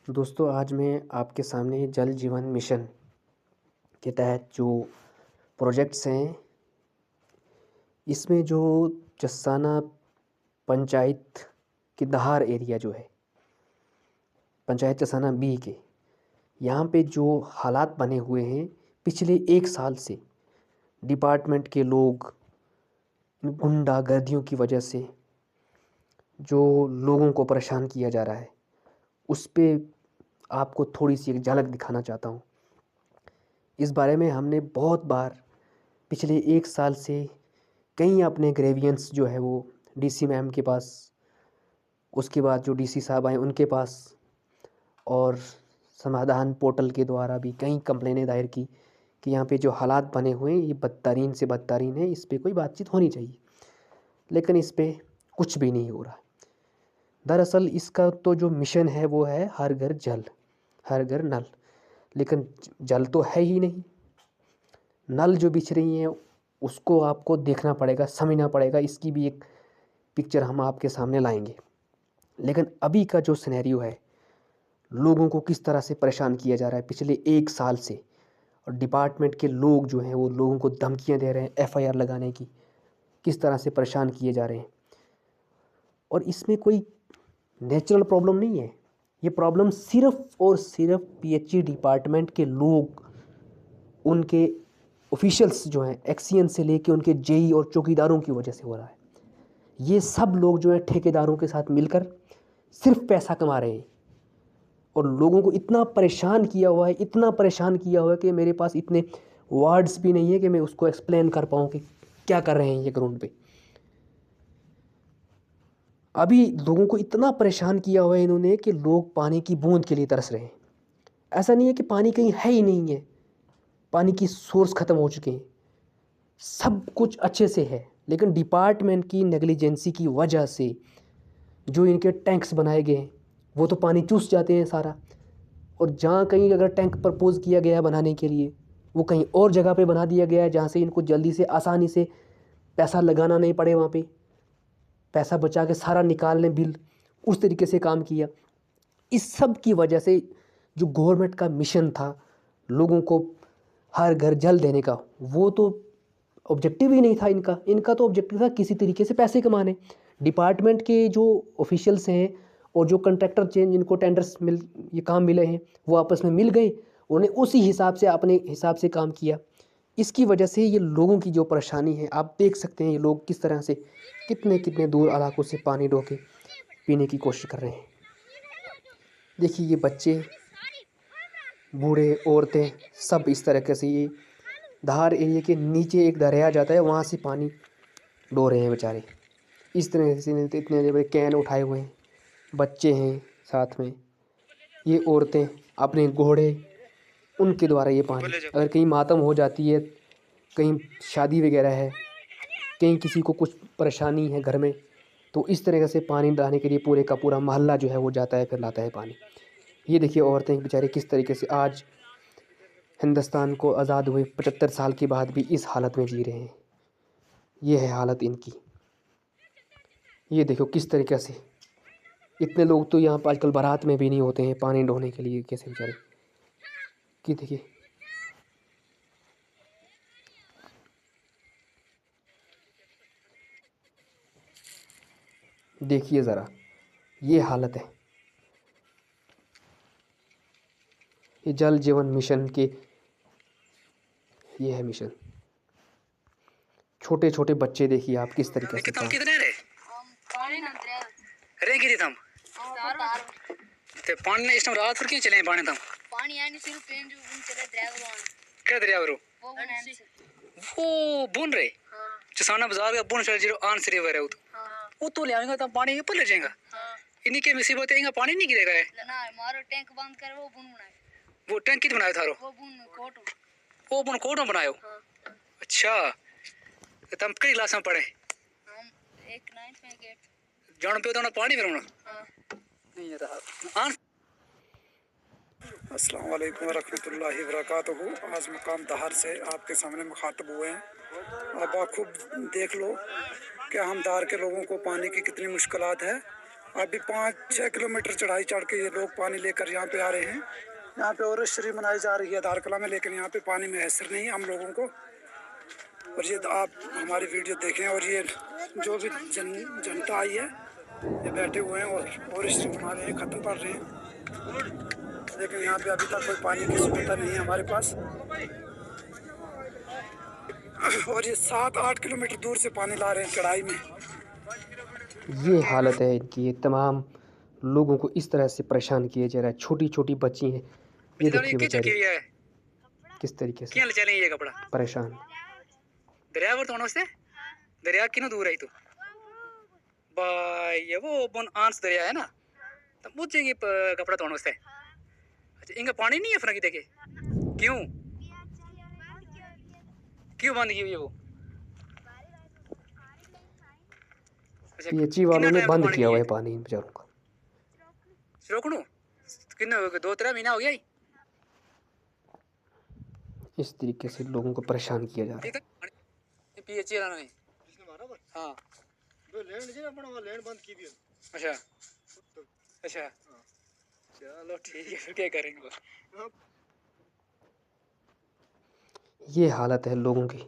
दोस्तों, आज मैं आपके सामने जल जीवन मिशन के तहत जो प्रोजेक्ट्स हैं, इसमें जो जस्साना पंचायत की दहार एरिया जो है, पंचायत जस्साना बी के यहाँ पे जो हालात बने हुए हैं पिछले 1 साल से, डिपार्टमेंट के लोग इन गुंडागर्दियों की वजह से जो लोगों को परेशान किया जा रहा है, उस पे आपको थोड़ी सी एक झलक दिखाना चाहता हूँ। इस बारे में हमने बहुत बार पिछले 1 साल से कई अपने ग्रेवियंस जो है वो डीसी मैम के पास, उसके बाद जो डीसी साहब आए उनके पास, और समाधान पोर्टल के द्वारा भी कई कंप्लेनें दायर की कि यहाँ पे जो हालात बने हुए हैं ये बदतरीन से बदतरीन है, इस पे कोई बातचीत होनी चाहिए। लेकिन इस पे कुछ भी नहीं हो रहा। दरअसल इसका तो जो मिशन है वो है हर घर जल, हर घर नल, लेकिन जल तो है ही नहीं। नल जो बिछ रही हैं उसको आपको देखना पड़ेगा, समझना पड़ेगा। इसकी भी एक पिक्चर हम आपके सामने लाएंगे। लेकिन अभी का जो सिनेरियो है, लोगों को किस तरह से परेशान किया जा रहा है पिछले 1 साल से, और डिपार्टमेंट के लोग जो हैं वो लोगों को धमकियां दे रहे हैं एफआईआर लगाने की, किस तरह से परेशान किए जा रहे हैं। और इसमें कोई नेचुरल प्रॉब्लम नहीं है, ये प्रॉब्लम सिर्फ और सिर्फ पीएचई डिपार्टमेंट के लोग, उनके ऑफिशियल्स जो हैं एक्सीएन से लेके उनके जेई और चौकीदारों की वजह से हो रहा है। ये सब लोग जो हैं ठेकेदारों के साथ मिलकर सिर्फ पैसा कमा रहे हैं और लोगों को इतना परेशान किया हुआ है, इतना परेशान किया हुआ है कि मेरे पास इतने वर्ड्स भी नहीं है कि मैं उसको एक्सप्लेन कर पाऊँ कि क्या कर रहे हैं ये ग्राउंड पे। अभी लोगों को इतना परेशान किया हुआ है इन्होंने कि लोग पानी की बूंद के लिए तरस रहे हैं। ऐसा नहीं है कि पानी कहीं है ही नहीं है, पानी की सोर्स ख़त्म हो चुके हैं, सब कुछ अच्छे से है, लेकिन डिपार्टमेंट की नेग्लिजेंसी की वजह से जो इनके टैंक्स बनाए गए हैं वो तो पानी चूस जाते हैं सारा। और जहाँ कहीं अगर टैंक प्रपोज किया गया है बनाने के लिए, वो कहीं और जगह पे बना दिया गया है जहाँ से इनको जल्दी से आसानी से पैसा लगाना नहीं पड़े, वहाँ पे पैसा बचा के सारा निकालने बिल, उस तरीके से काम किया। इस सब की वजह से जो गवर्नमेंट का मिशन था लोगों को हर घर जल देने का, वो तो ऑब्जेक्टिव ही नहीं था इनका। इनका तो ऑब्जेक्टिव था किसी तरीके से पैसे कमाने। डिपार्टमेंट के जो ऑफिशियल्स हैं और जो कंट्रैक्टर चेंज जिनको टेंडर्स मिल ये काम मिले हैं वो आपस में मिल गए, उन्हें उसी हिसाब से अपने हिसाब से काम किया। इसकी वजह से ये लोगों की जो परेशानी है आप देख सकते हैं, ये लोग किस तरह से कितने कितने दूर इलाकों से पानी ढो के पीने की कोशिश कर रहे हैं। देखिए ये बच्चे, बूढ़े, औरतें, सब इस तरीके से ये धार एरिया के नीचे एक दरिया जाता है, वहाँ से पानी ढो रहे हैं बेचारे। इस तरह से इतने बड़े कैन उठाए हुए हैं, बच्चे हैं साथ में, ये औरतें अपने घोड़े, उनके द्वारा ये पानी, अगर कहीं मातम हो जाती है, कहीं शादी वगैरह है, कहीं किसी को कुछ परेशानी है घर में, तो इस तरह से पानी लाने के लिए पूरे का पूरा मोहल्ला जो है वो जाता है, फिर लाता है पानी। ये देखिए औरतें बेचारे किस तरीके से आज हिंदुस्तान को आज़ाद हुए 75 साल के बाद भी इस हालत में जी रहे हैं। ये है हालत इनकी। ये देखो किस तरीके से, इतने लोग तो यहाँ पर आजकल बारात में भी नहीं होते हैं पानी ढोने के लिए, कैसे बेचारे कि देखिए। देखिए ज़रा ये हालत है। ये जल जीवन मिशन के, ये है मिशन। छोटे छोटे बच्चे देखिए आप किस तरीके से काम। कितने रे रे गिरी थम ते पानी ने इष्टम रात पर क्यों चले पानी थम पानी आने सिर्फ पेन जो बुन चले ड्राइवर क्या ड्राइवर वो बुन रे जसाना बाजार का बुन चल जीरो आन से रिवर है वो तो ले आएगा तो पानी ऊपर ले जाएगा। इन्हीं के मुसीबत है, पानी नहीं गिरेगा है ना। मारो टैंक बंद कर, वो बुन बनाए, वो टैंक कित बनाया थारो, वो बुन कोटो बनायो। अच्छा तो तुम कई क्लास में पढ़े? हम एक 9th में गेट जान पे तो ना पानी में रहना। हां नहीं रहा। अस्सलाम वालेकुम वरहमतुल्लाहि वबरकातुहू। आज मकाम दहार से आपके सामने मुखातब हुए हैं। अब आप खूब देख लो कि हम दार के लोगों को पानी की कितनी मुश्किलात है अभी 5-6 किलोमीटर चढ़ाई चढ़ के ये लोग पानी लेकर यहाँ पे आ रहे हैं। यहाँ पे और श्री मनाई जा रही है धारकला में, लेकिन यहाँ पे पानी में असर नहीं है हम लोगों को। और ये आप हमारी वीडियो देखें, और ये जो भी जनता आई है ये बैठे हुए हैं और श्री मना रहे हैं, ख़त्म कर रहे हैं। लेकिन यहाँ पे अभी तक कोई पानी की सुविधा नहीं है हमारे पास। और ये 7-8 किलोमीटर दूर से पानी ला रहे हैं चढ़ाई में। ये हालत है इनकी। ये तमाम लोगों को इस तरह से परेशान किया जा रहा है। छोटी छोटी बच्ची हैं, ये देखिए बेचारी किस तरीके से ये कपड़ा परेशान। दरिया पर तो से दरिया कितना दूर है? तो भाई ये वो बन आंस दरिया है ना, तो मुझे कपड़ा धोने से। अच्छा, इनका पानी नहीं है फरक देखे क्यों क्यों बंद की हुई है वो? पीएचई वालों ने बंद किया हुआ है पानी इन बेचारों का। रोकणू कितने 2-3 महीना हो गया। इस तरीके से लोगों को परेशान किया जा रहा है। पीएचई वालों ने हाँ लैंड बंद की भी। अच्छा अच्छा, चलो ठीक है, फिर क्या करेंगे? ये हालत है लोगों की।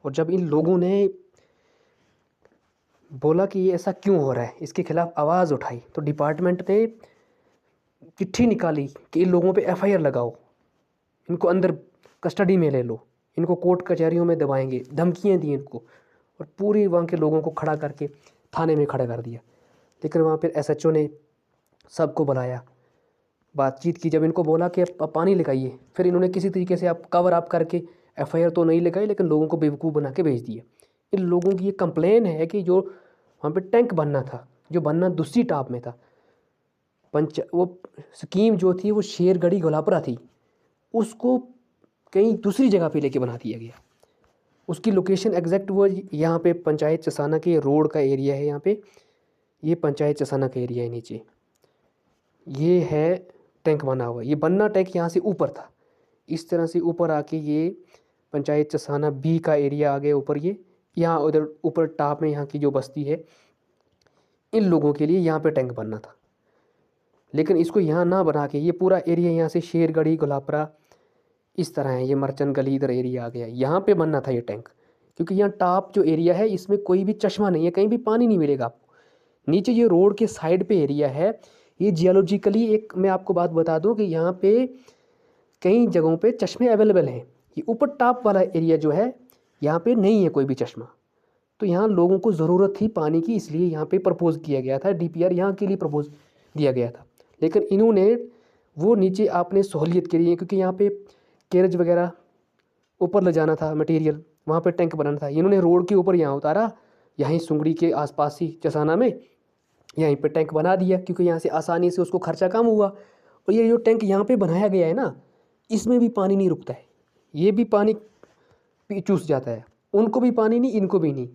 और जब इन लोगों ने बोला कि ये ऐसा क्यों हो रहा है, इसके खिलाफ आवाज़ उठाई, तो डिपार्टमेंट ने चिट्ठी निकाली कि इन लोगों पे एफआईआर लगाओ, इनको अंदर कस्टडी में ले लो, इनको कोर्ट कचहरियों में दबाएंगे, धमकियाँ दी इनको। और पूरी वहाँ के लोगों को खड़ा करके थाने में खड़ा कर दिया। लेकिन वहाँ फिर एसएचओ ने सबको बुलाया, बातचीत की। जब इनको बोला कि आप पानी लगाइए, फिर इन्होंने किसी तरीके से आप कवर अप करके एफआईआर तो नहीं लगाई, लेकिन लोगों को बेवकूफ़ बना के भेज दिया। इन लोगों की ये कंप्लेन है कि जो वहाँ पे टैंक बनना था, जो बनना दूसरी टाप में था, वो स्कीम जो थी वो शेरगढ़ी गुलापरा थी, उसको कहीं दूसरी जगह पे लेके बना दिया गया। उसकी लोकेशन एग्जैक्ट वो यहाँ पे पंचायत चसाना के रोड का एरिया है। यहाँ पे ये पंचायत चसाना का एरिया है, नीचे ये है टैंक बना हुआ। ये बनना टैंक यहाँ से ऊपर था, इस तरह से ऊपर आके ये पंचायत चसाना बी का एरिया आ गया ऊपर। ये यहाँ उधर ऊपर टॉप में यहाँ की जो बस्ती है, इन लोगों के लिए यहाँ पे टैंक बनना था। लेकिन इसको यहाँ ना बना के ये पूरा एरिया यहाँ से शेरगढ़ी गुलापरा इस तरह है, ये मर्चन गली इधर एरिया आ गया, यहाँ पे बनना था ये टैंक। क्योंकि यहाँ टॉप जो एरिया है इसमें कोई भी चश्मा नहीं है, कहीं भी पानी नहीं मिलेगा आपको। नीचे ये रोड के साइड पे एरिया है, ये जियोलॉजिकली एक मैं आपको बात बता दूं कि यहाँ पे कई जगहों पे चश्मे अवेलेबल हैं। ये ऊपर टॉप वाला एरिया जो है यहाँ पे नहीं है कोई भी चश्मा। तो यहाँ लोगों को ज़रूरत थी पानी की, इसलिए यहाँ पे प्रपोज़ किया गया था, डीपीआर यहाँ के लिए प्रपोज दिया गया था। लेकिन इन्होंने वो नीचे आपने सहूलियत के लिए, क्योंकि यहाँ पे कैरेज वगैरह ऊपर ले जाना था मटेरियल, वहाँ पे टैंक बनाना था, इन्होंने रोड के ऊपर यहाँ उतारा, यहीं सुंगड़ी के आसपास ही चसाना में यहीं पे टैंक बना दिया, क्योंकि यहाँ से आसानी से उसको खर्चा कम हुआ। और ये जो टैंक यहाँ पे बनाया गया है ना, इसमें भी पानी नहीं रुकता है, ये भी पानी चूस जाता है, उनको भी पानी नहीं, इनको भी नहीं।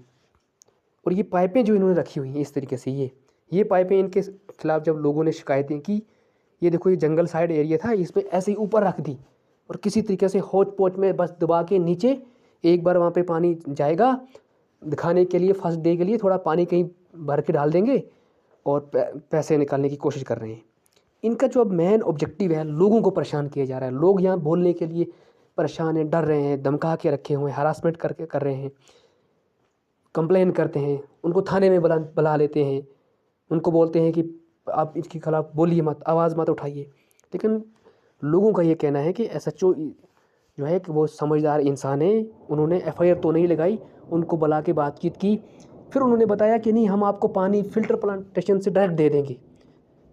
और ये पाइपें जो इन्होंने रखी हुई हैं इस तरीके से, ये पाइपें इनके खिलाफ जब लोगों ने शिकायतें की, ये देखो ये जंगल साइड एरिया था, इसमें ऐसे ही ऊपर रख दी और किसी तरीके से हौच पौच में बस दबा के नीचे एक बार वहाँ पे पानी जाएगा दिखाने के लिए, फर्स्ट डे के लिए थोड़ा पानी कहीं भर के डाल देंगे और पैसे निकालने की कोशिश कर रहे हैं। इनका जो अब मेन ऑब्जेक्टिव है, लोगों को परेशान किया जा रहा है। लोग यहाँ बोलने के लिए परेशान हैं, डर रहे हैं, धमका के रखे हुए हैं, हरासमेंट करके कर रहे हैं, कंप्लेन करते हैं, उनको थाने में बुला लेते हैं, उनको बोलते हैं कि आप इसके खिलाफ बोलिए मत, आवाज़ मत उठाइए। लेकिन लोगों का ये कहना है कि एसएचओ जो है कि वो समझदार इंसान है, उन्होंने एफआईआर तो नहीं लगाई, उनको बुला के बातचीत की, फिर उन्होंने बताया कि नहीं हम आपको पानी फ़िल्टर प्लांटेशन से डायरेक्ट दे देंगे।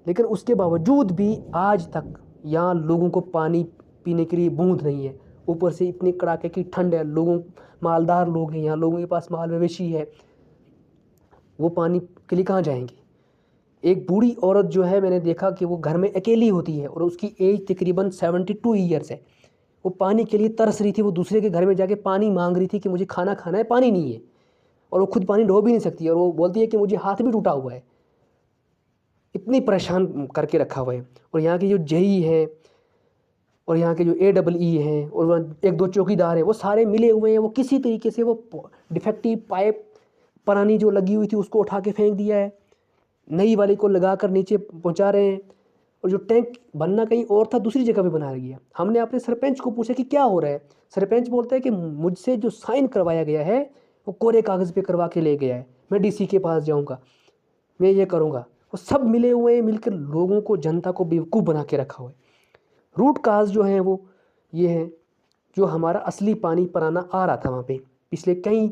लेकिन उसके बावजूद भी आज तक यहाँ लोगों को पानी पीने के लिए बूंद नहीं है। ऊपर से इतनी कड़ाके की ठंड है, लोगों मालदार लोग हैं यहाँ, लोगों के पास माल मवेशी है, वो पानी के लिए कहाँ जाएंगे। एक बूढ़ी औरत जो है, मैंने देखा कि वो घर में अकेली होती है और उसकी एज तकरीबन 72 ईयर्स है। वो पानी के लिए तरस रही थी, वो दूसरे के घर में जाके पानी मांग रही थी कि मुझे खाना खाना है, पानी नहीं है, और वो खुद पानी ढो भी नहीं सकती, और वो बोलती है कि मुझे हाथ भी टूटा हुआ है। इतनी परेशान करके रखा हुआ है। और यहाँ के जो जेई हैं और यहाँ के जो AEE हैं और 1-2 चौकीदार हैं, वो सारे मिले हुए हैं। वो किसी तरीके से वो डिफेक्टिव पाइप पुरानी जो लगी हुई थी उसको उठा के फेंक दिया है, नई वाले को लगा कर नीचे पहुंचा रहे हैं, और जो टैंक बनना कहीं और था दूसरी जगह पे बना गया। हमने अपने सरपंच को पूछा कि क्या हो रहा है। सरपंच बोलता है कि मुझसे जो साइन करवाया गया है वो कोरे कागज़ पे करवा के ले गया है, मैं डीसी के पास जाऊंगा, मैं ये करूंगा। वो सब मिले हुए हैं, मिलकर लोगों को, जनता को बेवकूफ़ बना के रखा हुआ है। रूट काज जो है वो ये है, जो हमारा असली पानी पुराना आ रहा था वहाँ पे पिछले कई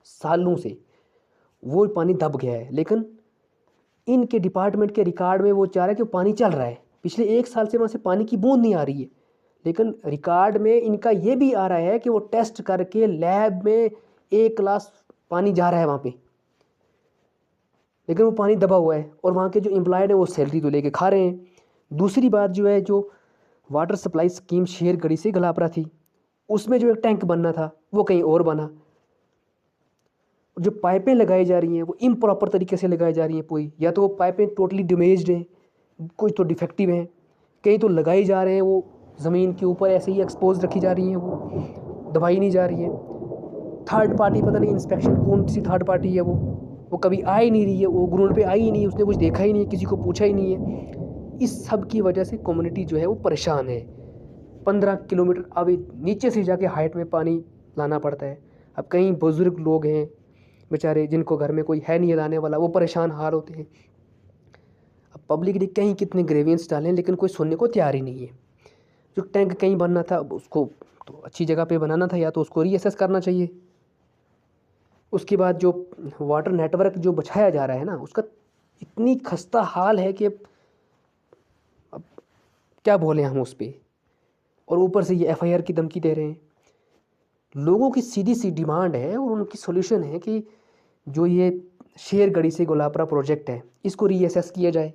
सालों से, वो पानी दब गया है। लेकिन इनके डिपार्टमेंट के रिकॉर्ड में वो चाह रहा है कि वो पानी चल रहा है। पिछले 1 साल से वहाँ से पानी की बूंद नहीं आ रही है, लेकिन रिकॉर्ड में इनका ये भी आ रहा है कि वो टेस्ट करके लैब में 1 गिलास पानी जा रहा है वहाँ पे, लेकिन वो पानी दबा हुआ है। और वहाँ के जो एम्प्लॉयड है वो सैलरी तो लेके खा रहे हैं। दूसरी बात जो है, जो वाटर सप्लाई स्कीम शेरगढ़ी से गलापरा थी, उसमें जो एक टैंक बनना था वो कहीं और बना। जो पाइपें लगाई जा रही हैं वो इम्प्रॉपर तरीके से लगाई जा रही हैं कोई, या तो वो पाइपें टोटली डैमेज्ड हैं, कुछ तो डिफेक्टिव हैं, कहीं तो लगाई जा रहे हैं वो ज़मीन के ऊपर ऐसे ही एक्सपोज रखी जा रही हैं, वो दबाई नहीं जा रही है। थर्ड पार्टी, पता नहीं इंस्पेक्शन कौन सी थर्ड पार्टी है, वो कभी आ ही नहीं रही है, वो ग्राउंड पे आई ही नहीं है, उसने कुछ देखा ही नहीं है, किसी को पूछा ही नहीं है। इस सब की वजह से कम्युनिटी जो है वो परेशान है। 15 किलोमीटर अभी नीचे से जाके हाइट में पानी लाना पड़ता है। अब कई बुज़ुर्ग लोग हैं बेचारे, जिनको घर में कोई है नहीं लाने वाला, वो परेशान हाल होते हैं। अब पब्लिक ने कहीं कितने ग्रेवियंस डालें, लेकिन कोई सुनने को तैयार ही नहीं है। जो टैंक कहीं बनना था उसको तो अच्छी जगह पे बनाना था, या तो उसको रीअसेस करना चाहिए। उसके बाद जो वाटर नेटवर्क जो बिछाया जा रहा है ना, उसका इतनी खस्ता हाल है कि अब क्या बोलें हम उस पर। और ऊपर से ये FIR की धमकी दे रहे हैं। लोगों की सीधी सी डिमांड है और उनकी सॉल्यूशन है कि जो ये शेरगढ़ी से गोलापरा प्रोजेक्ट है इसको रीअसेस किया जाए।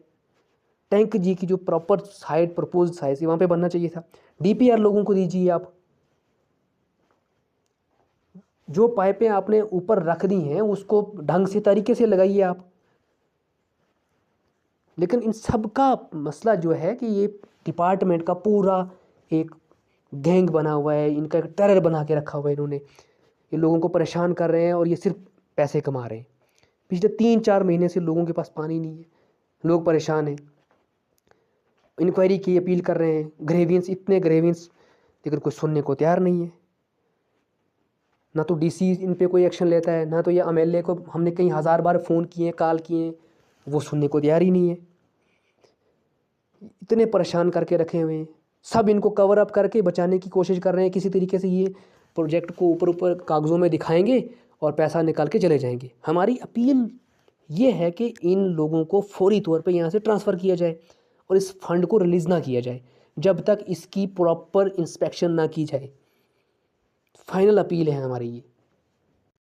टैंक जी की जो प्रॉपर साइड प्रपोज साइज है वहाँ पे बनना चाहिए था। DPR लोगों को दीजिए आप। जो पाइपें आपने ऊपर रख दी हैं उसको ढंग से तरीके से लगाइए आप। लेकिन इन सब का मसला जो है कि ये डिपार्टमेंट का पूरा एक गैंग बना हुआ है, इनका एक टेरर बना के रखा हुआ है इन्होंने। ये लोगों को परेशान कर रहे हैं और ये सिर्फ पैसे कमा रहे हैं। पिछले 3-4 महीने से लोगों के पास पानी नहीं है, लोग परेशान हैं। इंक्वायरी की अपील कर रहे हैं, ग्रेवियंस, इतने ग्रेवियंस, लेकिन कोई सुनने को तैयार नहीं है। ना तो DC इन पे कोई एक्शन लेता है, ना तो ये MLA को हमने कई 1000 बार फ़ोन किए, कॉल किए, वो सुनने को तैयार ही नहीं है। इतने परेशान करके रखे हुए हैं। सब इनको कवर अप करके बचाने की कोशिश कर रहे हैं। किसी तरीके से ये प्रोजेक्ट को ऊपर ऊपर कागज़ों में दिखाएंगे और पैसा निकाल के चले जाएंगे। हमारी अपील ये है कि इन लोगों को फौरी तौर पे यहाँ से ट्रांसफ़र किया जाए और इस फंड को रिलीज़ ना किया जाए जब तक इसकी प्रॉपर इंस्पेक्शन ना की जाए। फाइनल अपील है हमारी ये।